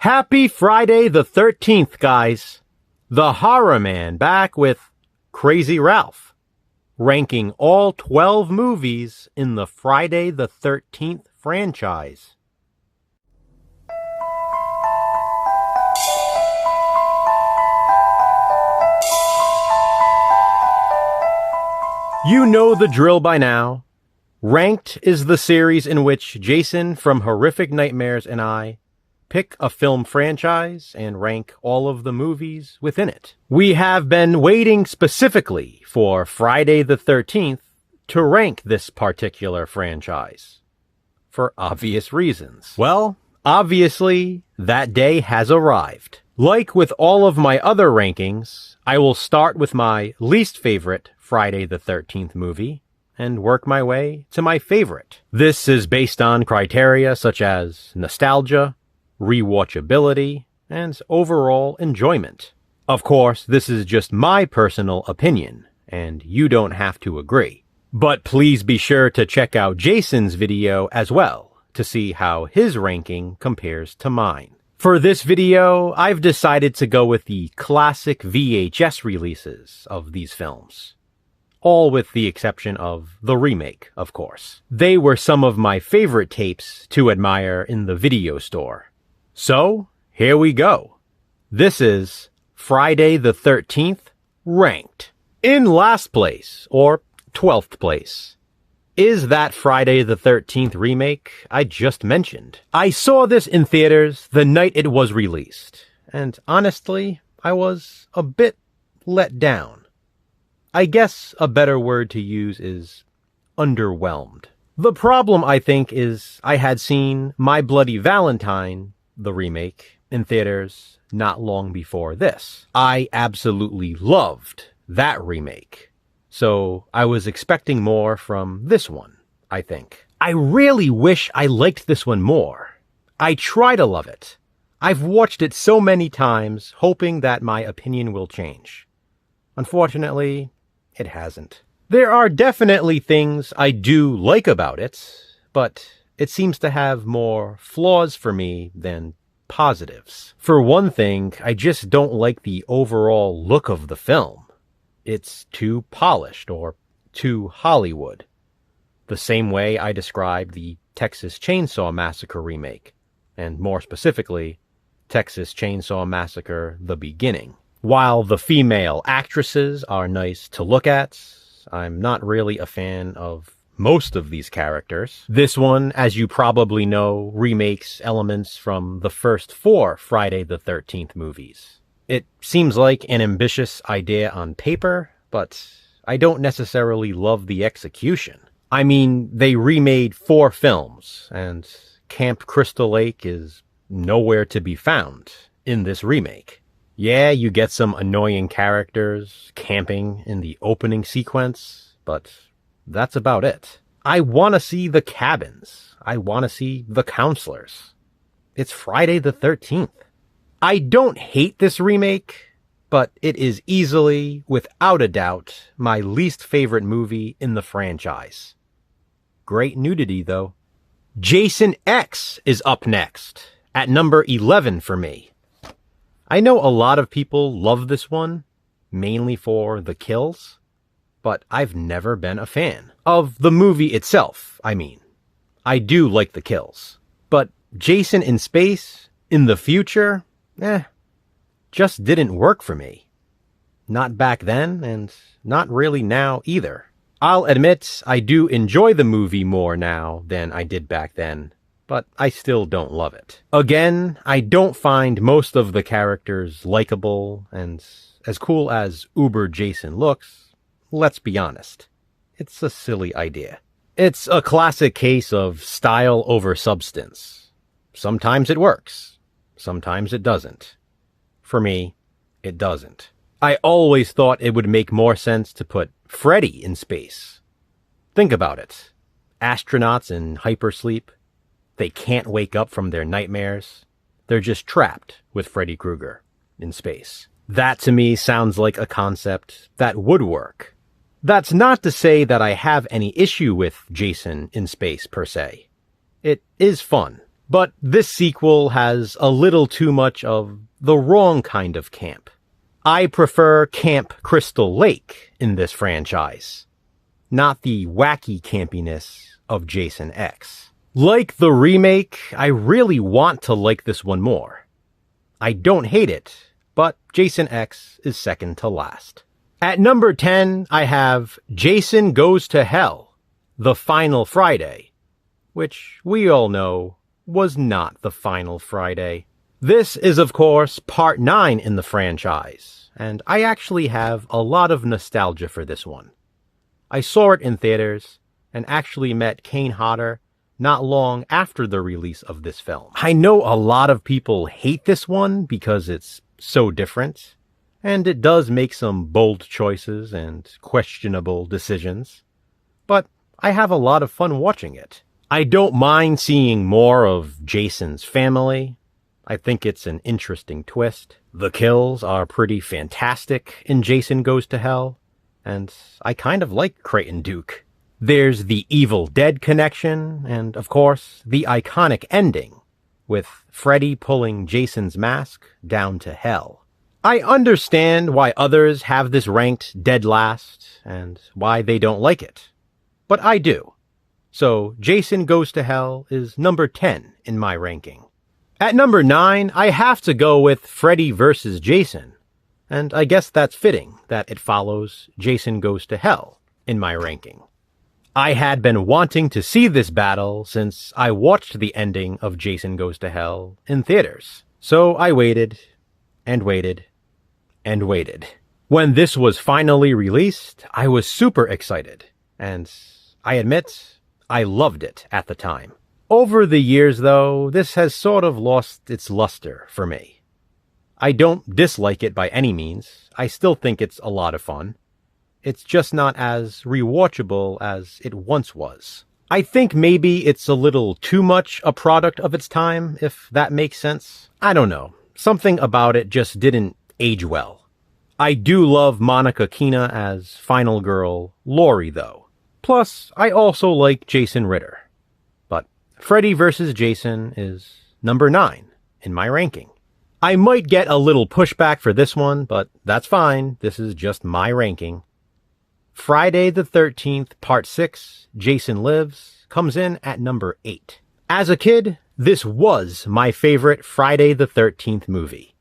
Happy Friday the 13th, guys. The Horror Man back with Crazy Ralph, ranking all 12 movies in the Friday the 13th franchise. You know the drill by now. Ranked is the series in which Jason from Horrific Nightmares and I pick a film franchise and rank all of the movies within it. We have been waiting specifically for Friday the 13th to rank this particular franchise, for obvious reasons. Well, obviously, that day has arrived. Like with all of my other rankings, I will start with my least favorite Friday the 13th movie and work my way to my favorite. This is based on criteria such as nostalgia, rewatchability, and overall enjoyment. Of course, this is just my personal opinion, and you don't have to agree. But please be sure to check out Jason's video as well to see how his ranking compares to mine. For this video, I've decided to go with the classic VHS releases of these films. All with the exception of the remake, of course. They were some of my favorite tapes to admire in the video store. So, here we go. This is Friday the 13th Ranked. In last place, or 12th place, is that Friday the 13th remake I just mentioned. I saw this in theaters the night it was released, and honestly, I was a bit let down. I guess a better word to use is underwhelmed. The problem, I think, is I had seen My Bloody Valentine, the remake, in theaters not long before this. I absolutely loved that remake. So I was expecting more from this one, I think. I really wish I liked this one more. I try to love it. I've watched it so many times, hoping that my opinion will change. Unfortunately, it hasn't. There are definitely things I do like about it, but it seems to have more flaws for me than positives. For one thing, I just don't like the overall look of the film. It's too polished or too Hollywood. The same way I described the Texas Chainsaw Massacre remake, and more specifically, Texas Chainsaw Massacre: The Beginning. While the female actresses are nice to look at, I'm not really a fan of most of these characters. This one, as you probably know, remakes elements from the first 4 Friday the 13th movies. It seems like an ambitious idea on paper, but I don't necessarily love the execution. I mean, they remade 4 films, and Camp Crystal Lake is nowhere to be found in this remake. Yeah, you get some annoying characters camping in the opening sequence, but that's about it. I want to see the cabins. I want to see the counselors. It's Friday the 13th. I don't hate this remake, but it is easily, without a doubt, my least favorite movie in the franchise. Great nudity, though. Jason X is up next, at number 11 for me. I know a lot of people love this one, mainly for the kills, but I've never been a fan. Of the movie itself, I mean. I do like the kills. But Jason in space, in the future, just didn't work for me. Not back then, and not really now either. I'll admit I do enjoy the movie more now than I did back then, but I still don't love it. Again, I don't find most of the characters likable, and as cool as Uber Jason looks, let's be honest, it's a silly idea. It's a classic case of style over substance. Sometimes it works, sometimes it doesn't. For me, it doesn't. I always thought it would make more sense to put Freddy in space. Think about it. Astronauts in hypersleep. They can't wake up from their nightmares. They're just trapped with Freddy Krueger in space. That to me sounds like a concept that would work. That's not to say that I have any issue with Jason in space per se. It is fun. But this sequel has a little too much of the wrong kind of camp. I prefer Camp Crystal Lake in this franchise, not the wacky campiness of Jason X. Like the remake, I really want to like this one more. I don't hate it, but Jason X is second to last. At number 10, I have Jason Goes to Hell, The Final Friday, which we all know was not the final Friday. This is, of course, part 9 in the franchise, and I actually have a lot of nostalgia for this one. I saw it in theaters, and actually met Kane Hodder not long after the release of this film. I know a lot of people hate this one because it's so different, and it does make some bold choices and questionable decisions, but I have a lot of fun watching it. I don't mind seeing more of Jason's family. I think it's an interesting twist. The kills are pretty fantastic in Jason Goes to Hell, and I kind of like Creighton Duke. There's the Evil Dead connection, and of course, the iconic ending, with Freddy pulling Jason's mask down to hell. I understand why others have this ranked dead last, and why they don't like it. But I do. So, Jason Goes to Hell is number 10 in my ranking. At number 9, I have to go with Freddy vs. Jason, and I guess that's fitting that it follows Jason Goes to Hell in my ranking. I had been wanting to see this battle since I watched the ending of Jason Goes to Hell in theaters. So I waited, and waited, and waited. When this was finally released, I was super excited, and I admit, I loved it at the time. Over the years, though, this has sort of lost its luster for me. I don't dislike it by any means. I still think it's a lot of fun. It's just not as rewatchable as it once was. I think maybe it's a little too much a product of its time, if that makes sense. I don't know. Something about it just didn't age well. I do love Monica Keena as Final Girl Laurie, though. Plus, I also like Jason Ritter. But Freddy vs. Jason is number 9 in my ranking. I might get a little pushback for this one, but that's fine. This is just my ranking. Friday the 13th, Part 6, Jason Lives, comes in at number 8. As a kid, this was my favorite Friday the 13th movie.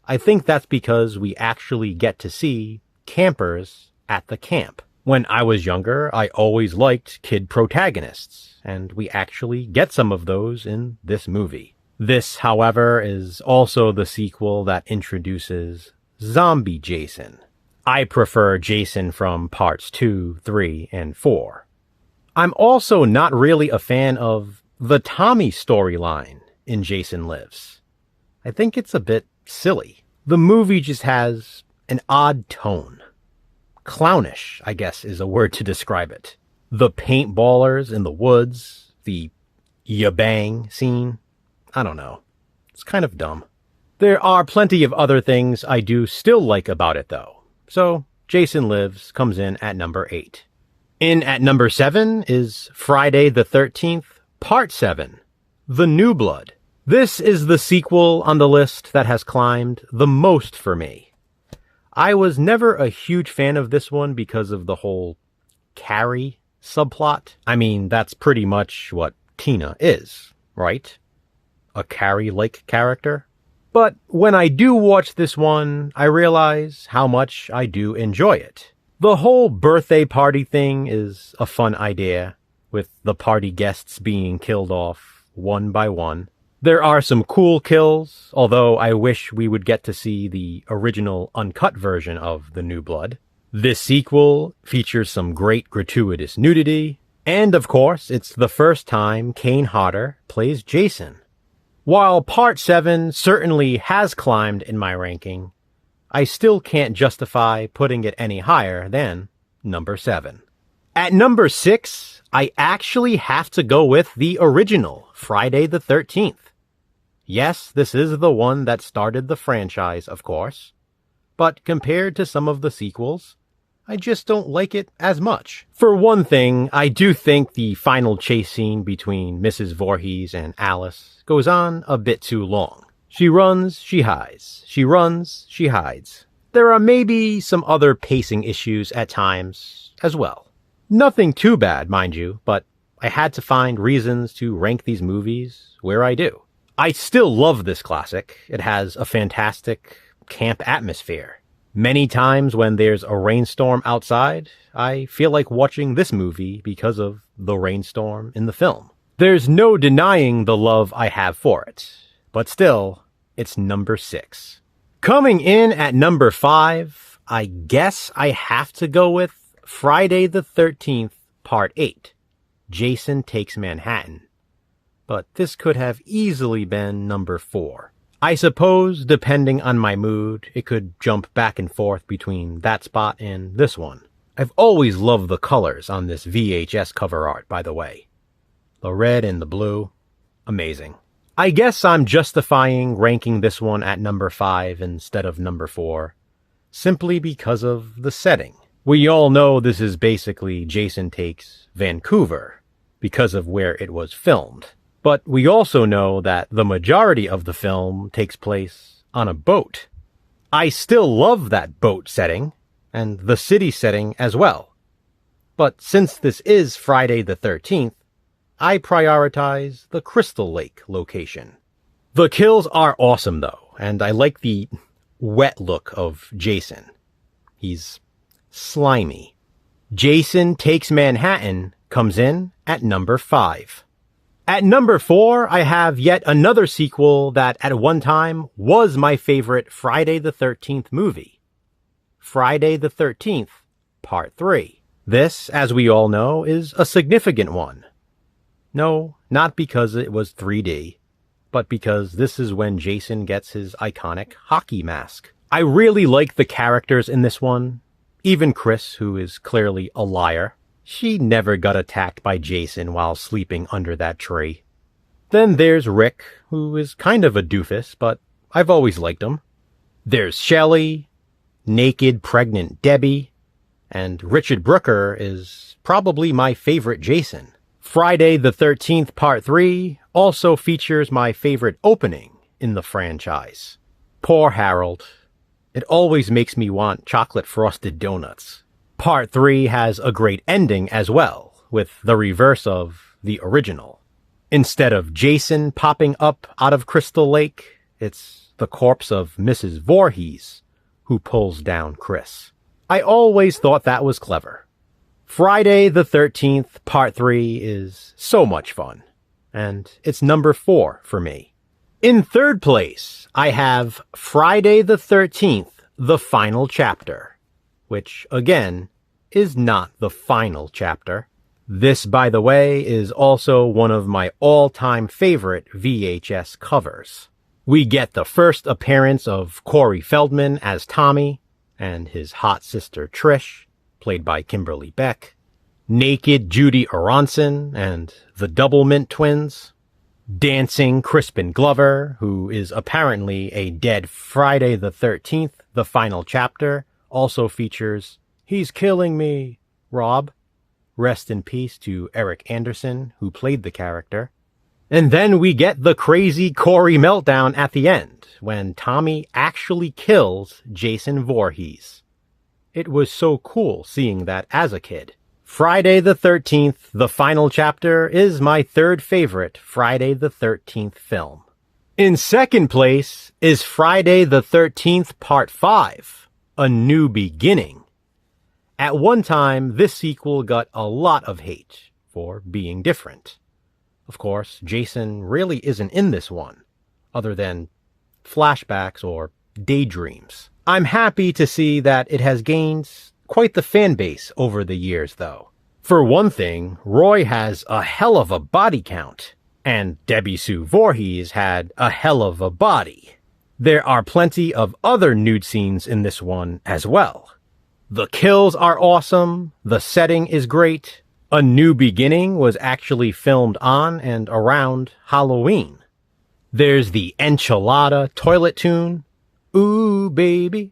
I think that's because we actually get to see campers at the camp. When I was younger, I always liked kid protagonists, and we actually get some of those in this movie. This, however, is also the sequel that introduces Zombie Jason. I prefer Jason from parts 2, 3, and 4. I'm also not really a fan of the Tommy storyline in Jason Lives. I think it's a bit silly. The movie just has an odd tone. Clownish, I guess, is a word to describe it. The paintballers in the woods, the ya-bang scene, I don't know. It's kind of dumb. There are plenty of other things I do still like about it, though. So, Jason Lives comes in at number 8. In at number 7 is Friday the 13th, Part 7, The New Blood. This is the sequel on the list that has climbed the most for me. I was never a huge fan of this one because of the whole Carrie subplot. I mean, that's pretty much what Tina is, right? A Carrie-like character. But when I do watch this one, I realize how much I do enjoy it. The whole birthday party thing is a fun idea, with the party guests being killed off one by one. There are some cool kills, although I wish we would get to see the original uncut version of The New Blood. This sequel features some great gratuitous nudity, and of course, it's the first time Kane Hodder plays Jason. While Part 7 certainly has climbed in my ranking, I still can't justify putting it any higher than number 7. At number 6, I actually have to go with the original Friday the 13th. Yes, this is the one that started the franchise, of course, but compared to some of the sequels, I just don't like it as much. For one thing, I do think the final chase scene between Mrs. Voorhees and Alice goes on a bit too long. She runs, she hides. She runs, she hides. There are maybe some other pacing issues at times as well. Nothing too bad, mind you, but I had to find reasons to rank these movies where I do. I still love this classic. It has a fantastic camp atmosphere. Many times when there's a rainstorm outside, I feel like watching this movie because of the rainstorm in the film. There's no denying the love I have for it, but still, it's number 6. Coming in at number 5, I guess I have to go with Friday the 13th, Part 8, Jason Takes Manhattan. But this could have easily been number 4. I suppose, depending on my mood, it could jump back and forth between that spot and this one. I've always loved the colors on this VHS cover art, by the way. The red and the blue, amazing. I guess I'm justifying ranking this one at number 5 instead of number 4, simply because of the setting. We all know this is basically Jason Takes Vancouver, because of where it was filmed. But we also know that the majority of the film takes place on a boat. I still love that boat setting, and the city setting as well. But since this is Friday the 13th, I prioritize the Crystal Lake location. The kills are awesome though, and I like the wet look of Jason. He's slimy. Jason Takes Manhattan comes in at number 5. At number 4, I have yet another sequel that at one time was my favorite Friday the 13th movie. Friday the 13th, Part 3. This, as we all know, is a significant one. No, not because it was 3D, but because this is when Jason gets his iconic hockey mask. I really like the characters in this one. Even Chris, who is clearly a liar. She never got attacked by Jason while sleeping under that tree. Then there's Rick, who is kind of a doofus, but I've always liked him. There's Shelley, naked pregnant Debbie, and Richard Brooker is probably my favorite Jason. Friday the 13th Part 3 also features my favorite opening in the franchise. Poor Harold. It always makes me want chocolate frosted donuts. Part 3 has a great ending as well, with the reverse of the original. Instead of Jason popping up out of Crystal Lake, it's the corpse of Mrs. Voorhees who pulls down Chris. I always thought that was clever. Friday the 13th Part 3 is so much fun, and it's number 4 for me. In third place, I have Friday the 13th, The Final Chapter, which, again, is not the final chapter. This, by the way, is also one of my all-time favorite VHS covers. We get the first appearance of Corey Feldman as Tommy, and his hot sister Trish, played by Kimberly Beck, naked Judy Aronson and the Doublemint twins, dancing Crispin Glover, who is apparently a dead Friday the 13th, The Final Chapter, also features He's Killing Me, Rob. Rest in peace to Eric Anderson, who played the character. And then we get the crazy Corey meltdown at the end, when Tommy actually kills Jason Voorhees. It was so cool seeing that as a kid. Friday the 13th, The Final Chapter, is my third favorite Friday the 13th film. In second place is Friday the 13th Part 5, A New Beginning. At one time, this sequel got a lot of hate for being different. Of course, Jason really isn't in this one, other than flashbacks or daydreams. I'm happy to see that it has gained quite the fan base over the years, though. For one thing, Roy has a hell of a body count, and Debbie Sue Voorhees had a hell of a body. There are plenty of other nude scenes in this one as well. The kills are awesome, the setting is great. A New Beginning was actually filmed on and around Halloween. There's the Enchilada toilet tune, ooh baby,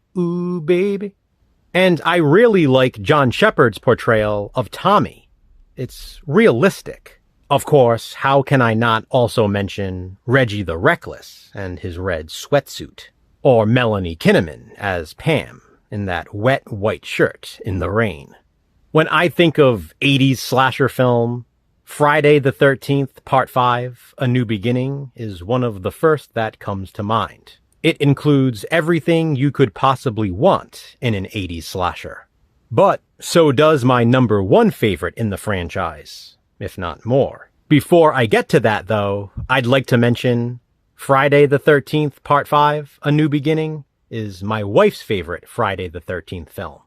And I really like John Shepard's portrayal of Tommy. It's realistic. Of course, how can I not also mention Reggie the Reckless and his red sweatsuit? Or Melanie Kinnaman as Pam in that wet white shirt in the rain. When I think of 80s slasher film, Friday the 13th, Part 5, A New Beginning, is one of the first that comes to mind. It includes everything you could possibly want in an 80s slasher. But so does my number one favorite in the franchise, if not more. Before I get to that, though, I'd like to mention Friday the 13th, Part 5, A New Beginning, is my wife's favorite Friday the 13th film.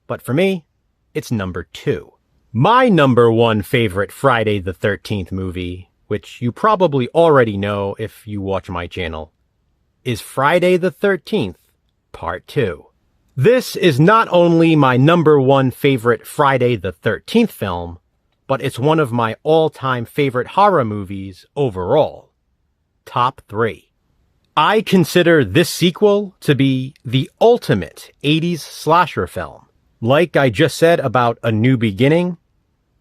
But for me, it's number 2. My number one favorite Friday the 13th movie, which you probably already know if you watch my channel, is Friday the 13th, Part 2. This is not only my number one favorite Friday the 13th film, but it's one of my all-time favorite horror movies overall. Top 3. I consider this sequel to be the ultimate 80s slasher film. Like I just said about A New Beginning,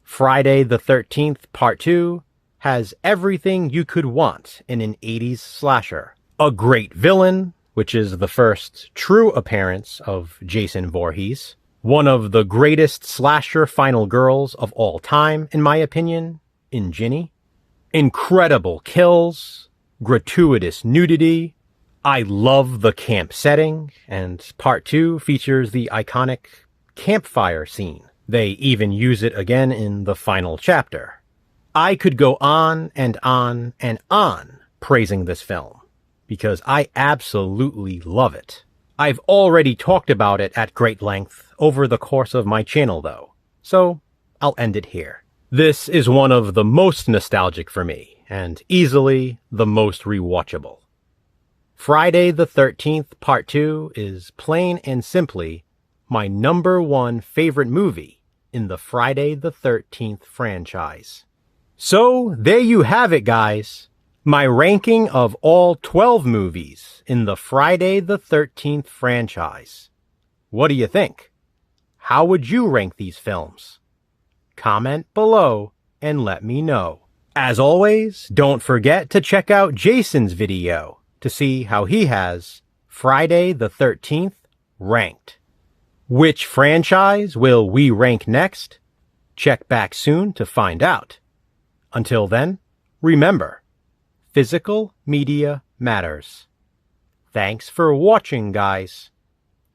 Friday the 13th Part 2 has everything you could want in an 80s slasher. A great villain, which is the first true appearance of Jason Voorhees. One of the greatest slasher final girls of all time, in my opinion, in Ginny. Incredible kills, gratuitous nudity. I love the camp setting, and Part 2 features the iconic campfire scene. They even use it again in the final chapter. I could go on and on and on praising this film, because I absolutely love it. I've already talked about it at great length over the course of my channel though, so I'll end it here. This is one of the most nostalgic for me, and easily the most rewatchable. Friday the 13th Part 2 is plain and simply my number one favorite movie in the Friday the 13th franchise. So there you have it, guys. My ranking of all 12 movies in the Friday the 13th franchise. What do you think? How would you rank these films? Comment below and let me know. As always, don't forget to check out Jason's video to see how he has Friday the 13th ranked. Which franchise will we rank next? Check back soon to find out. Until then, remember, physical media matters. Thanks for watching, guys.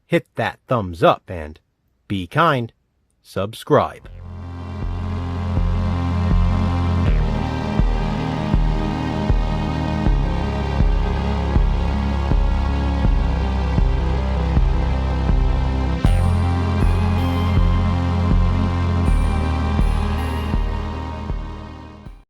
Hit that thumbs up and be kind. Subscribe.